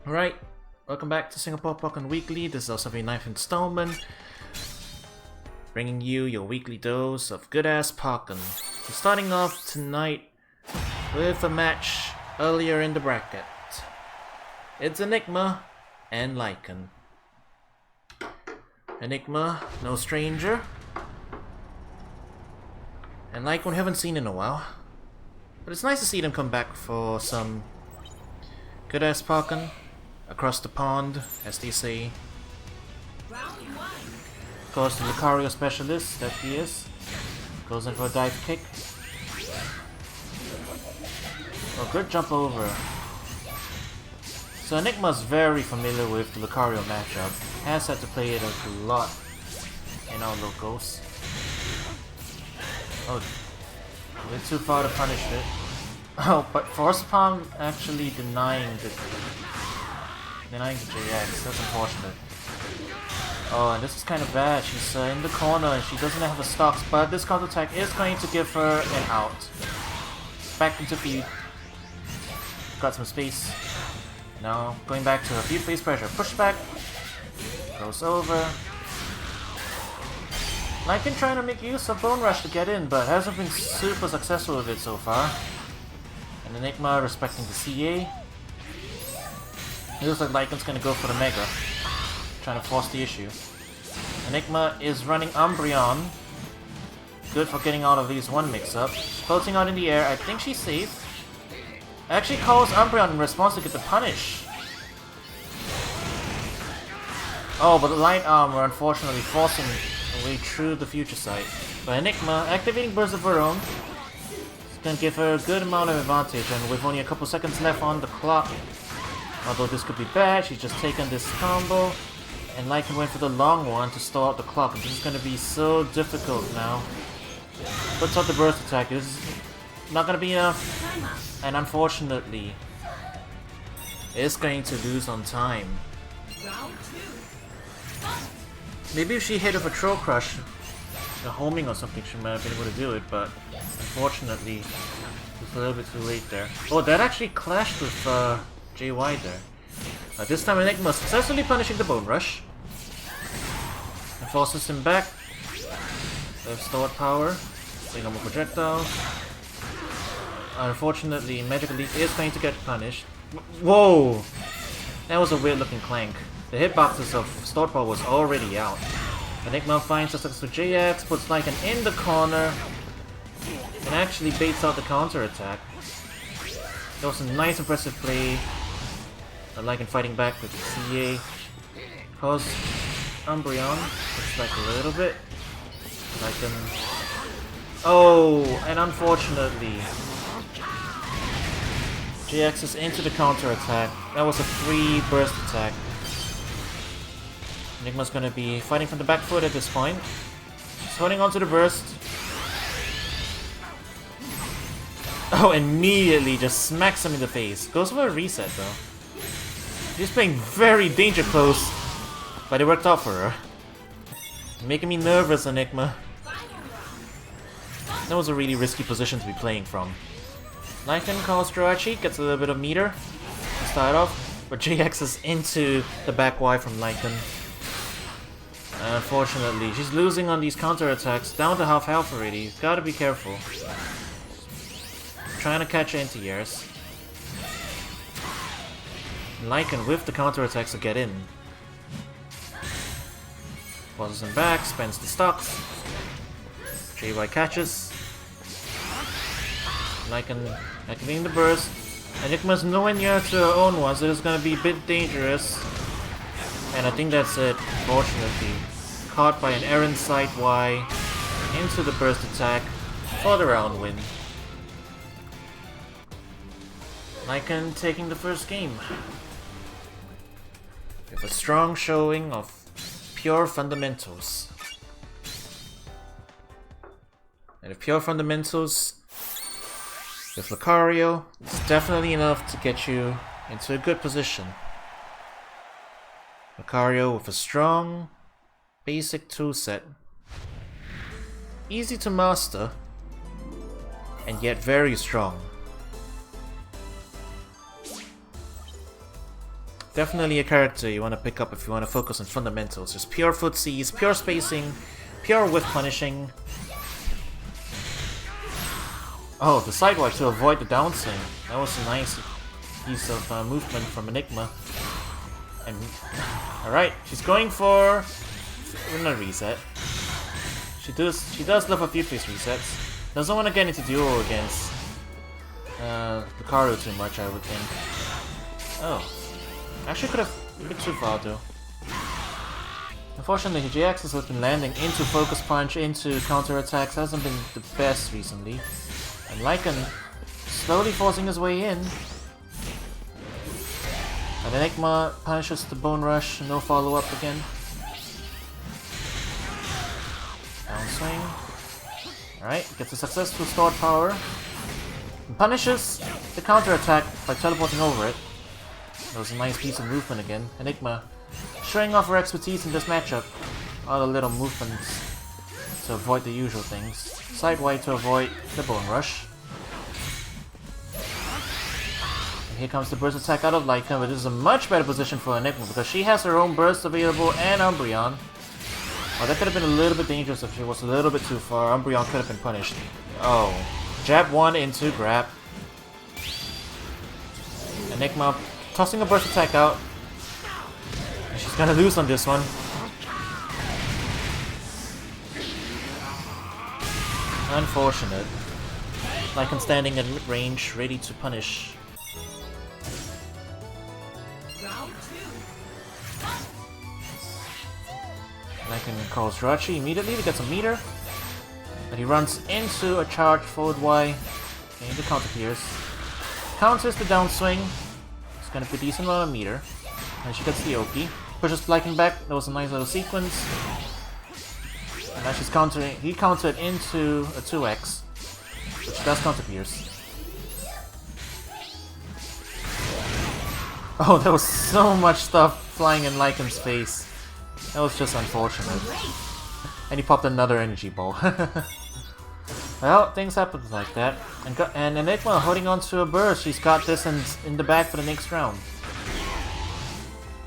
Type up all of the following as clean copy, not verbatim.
Alright, welcome back to Singapore Pokken Weekly. This is our 79th installment, bringing you your weekly dose of good-ass Pokken. We're starting off tonight with a match earlier in the bracket. It's Enigma and Lycan. Enigma, no stranger. And Lycan we haven't seen in a while. But it's nice to see them come back for some good-ass Pokken. Across the pond, as they say. Of course, the Lucario specialist that he is goes in for a dive kick. Oh, good jump over. So Enigma's very familiar with the Lucario matchup. Has had to play it a lot in our locals. Oh, a bit too far to punish it. Oh, but Force Palm actually denying the JX, that's unfortunate. Oh, and this is kind of bad. She's in the corner and she doesn't have the stocks, but this counter attack is going to give her an out. Back into feed. Got some space. Now going back to her feed face pressure. Push back. Goes over. Lycan trying to make use of Bone Rush to get in, but hasn't been super successful with it so far. And Enigma respecting the CA. It looks like Lycan's gonna go for the Mega, trying to force the issue. Enigma is running Umbreon. Good for getting out of these one mix-up. Floating out in the air, I think she's safe. Actually calls Umbreon in response to get the punish. Oh, but the light armor unfortunately forcing a way through the future sight. But Enigma activating Burst of her own. It's gonna give her a good amount of advantage, and with only a couple seconds left on the clock. Although this could be bad, she's just taken this combo, and Lycan went for the long one to stall out the clock, and this is going to be so difficult now. Puts out the burst attack, this is not going to be enough, and unfortunately, it's going to lose on time. Maybe if she hit with a Troll Crush, a homing or something, she might have been able to do it, but unfortunately, it's a little bit too late there. Oh, that actually clashed with JY there. This time Enigma successfully punishing the Bone Rush. And forces him back. With stored power. Bring on a projectile. Unfortunately, Magical Leap is going to get punished. Whoa! That was a weird looking clank. The hitboxes of stored power was already out. Enigma finds a successful JX, puts Lycan in the corner, and actually baits out the counter attack. That was a nice impressive play. Lycan fighting back with the CA. Cause Umbreon looks like a little bit. Lycan. Oh, and unfortunately, JX is into the counter attack. That was a free burst attack. Enigma's gonna be fighting from the back foot at this point. She's holding onto the burst. Oh, immediately just smacks him in the face. Goes for a reset though. She's playing very danger close, but it worked out for her. Making me nervous, Enigma. That was a really risky position to be playing from. Lycan calls Jirachi, gets a little bit of meter to start off, but JX is into the back Y from Lycan. Unfortunately, she's losing on these counter attacks, down to half health already. Gotta be careful. Trying to catch anti-airs. Lycan with the counter attacks to get in. Forces him back, spends the stocks. JY catches. Lycan activating the burst. Enigma's nowhere near to her own one, so it's gonna be a bit dangerous. And I think that's it, fortunately. Caught by an errant side Y into the burst attack for the round win. Lycan taking the first game. With a strong showing of pure fundamentals. And if pure fundamentals with Lucario, it's definitely enough to get you into a good position. Lucario with a strong, basic toolset. Easy to master, and yet very strong. Definitely a character you want to pick up if you want to focus on fundamentals. Just pure footsies, pure spacing, pure whiff punishing. Oh, the sidewalk to avoid the downswing. That was a nice piece of movement from Enigma. And alright, she's going for a reset. She does love a few face resets. Doesn't want to get into duo against Lucario too much, I would think. Oh. Actually could have a bit too far though. Unfortunately, GX has been landing into focus punch, into counter attacks, hasn't been the best recently. And Lycan slowly forcing his way in. And Enigma punishes the Bone Rush, no follow up again. Downswing. Alright, gets a successful stored power. And punishes the counter attack by teleporting over it. That was a nice piece of movement again. Enigma showing off her expertise in this matchup. All the little movements to avoid the usual things. Sideway to avoid the Bone Rush. And here comes the burst attack out of Lycan, but this is a much better position for Enigma because she has her own burst available and Umbreon. Oh, that could have been a little bit dangerous if she was a little bit too far. Umbreon could have been punished. Oh. Jab 1 into grab. Enigma tossing a burst attack out. And she's gonna lose on this one. Unfortunate. Lycan standing at mid-range, ready to punish. Lycan calls Rachi immediately to get some meter. But he runs into a charge forward Y. Getting the counter pierce. Counters the downswing. It's gonna be a decent amount of meter. And she gets the OP. Pushes Lycan back. That was a nice little sequence. And now she's countering. He countered into a 2x. Which does counter pierce. Oh, there was so much stuff flying in Lycan's face. That was just unfortunate. And he popped another energy ball. Well, things happen like that. And Enigma holding on to a burst. She's got this in the bag for the next round.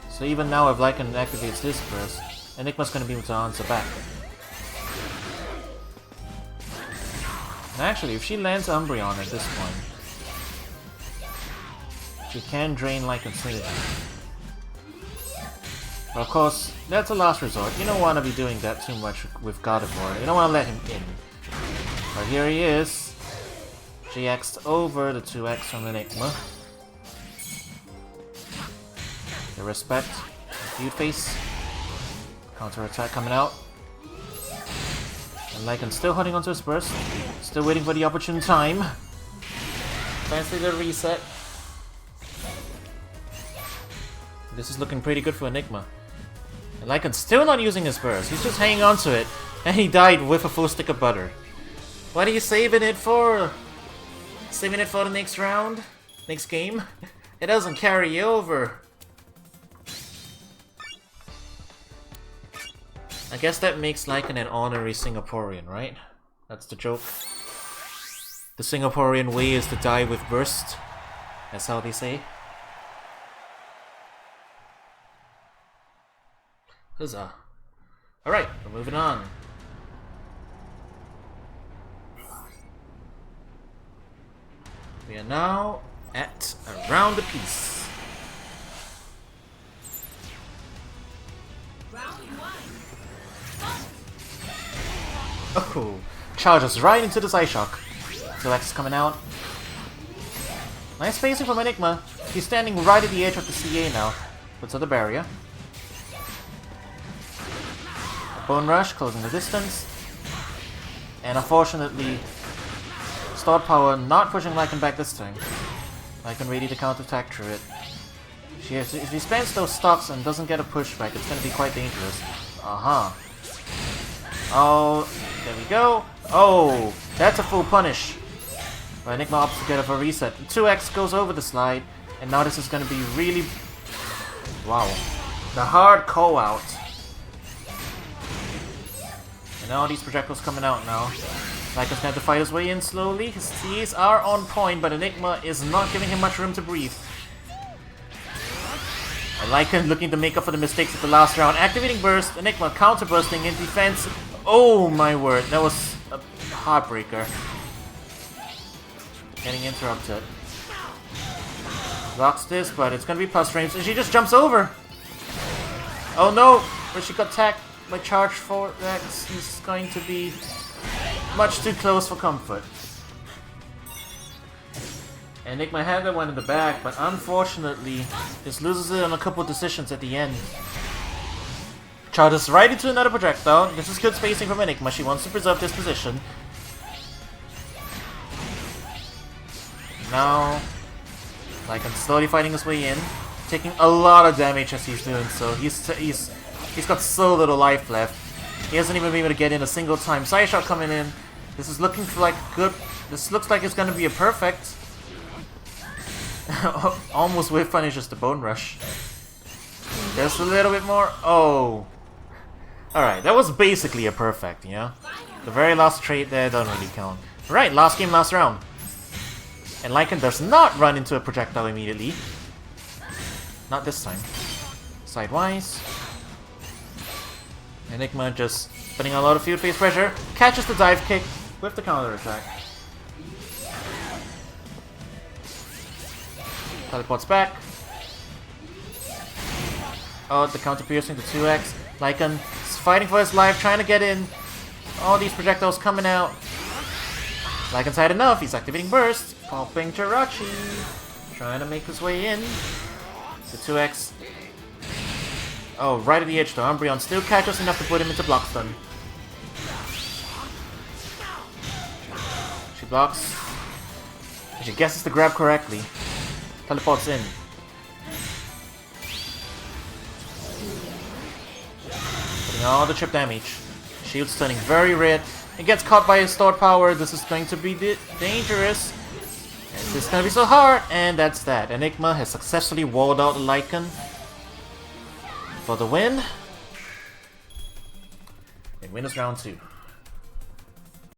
So even now, if Lycan activates this burst, Enigma's gonna be able to answer back. And actually, if she lands Umbreon at this point, she can drain Lycan's synergy. But of course, that's a last resort. You don't want to be doing that too much with Gardevoir. You don't want to let him in. But here he is. GX'd over the 2x from Enigma. The respect. Feud face. Counter attack coming out. And Lycan still holding onto his burst. Still waiting for the opportune time. Fancy the reset. This is looking pretty good for Enigma. And Lycan's still not using his burst. He's just hanging on to it. And he died with a full stick of butter. What are you saving it for? Saving it for the next round? Next game? It doesn't carry over. I guess that makes Lycan an honorary Singaporean, right? That's the joke. The Singaporean way is to die with burst. That's how they say. Huzzah. Alright, we're moving on. We are now at a round apiece. Oh, charges right into the Psyshock. Select is coming out. Nice spacing from Enigma. He's standing right at the edge of the CA now. Puts out the barrier. Bone Rush, closing the distance. And unfortunately, Stored Power not pushing Lycan back this time. Lycan ready to counterattack through it. If she spends those stocks and doesn't get a pushback, it's going to be quite dangerous. Aha. Oh, there we go. Oh, that's a full punish. But Enigma opts to get up a reset. 2x goes over the slide, and now this is going to be really... Wow. The hard call out. And all these projectiles coming out now. Lycan's gonna have to fight his way in slowly. His Cs are on point, but Enigma is not giving him much room to breathe. And Lycan looking to make up for the mistakes of the last round. Activating Burst, Enigma counter bursting in defense. Oh my word, that was a heartbreaker. Getting interrupted. Blocks this, but it's gonna be plus frames, and she just jumps over! Oh no! But she got tagged by charge 4x. He's going to be much too close for comfort. Enigma had that one in the back, but unfortunately, just loses it on a couple of decisions at the end. Charges right into another projectile. This is good spacing from Enigma. She wants to preserve this position. Now, Lycan slowly fighting his way in, taking a lot of damage as he's doing so. He's got so little life left. He hasn't even been able to get in a single time. Side shot coming in. This is looking for like good. This looks like it's gonna be a perfect. Almost whiff finishes the bone rush. Just a little bit more. Oh. Alright, that was basically a perfect, you know? The very last trait there doesn't really count. Right, last game, last round. And Lycan does not run into a projectile immediately. Not this time. Sidewise. Enigma just putting a lot of field phase pressure. Catches the dive kick with the counter attack. Teleports back. Oh, the counter piercing to 2x. Lycan is fighting for his life, trying to get in. All these projectiles coming out. Lycan's had enough. He's activating Burst. Popping Jirachi. Trying to make his way in. The 2x. Oh, right at the edge though. Umbreon still catches enough to put him into block stun. She blocks. She guesses the grab correctly. Teleports in. Putting all the chip damage. Shield stunning very red. It gets caught by his stored power. This is going to be dangerous. And this is going to be so hard. And that's that. Enigma has successfully walled out Lycan for the win. And win us round 2.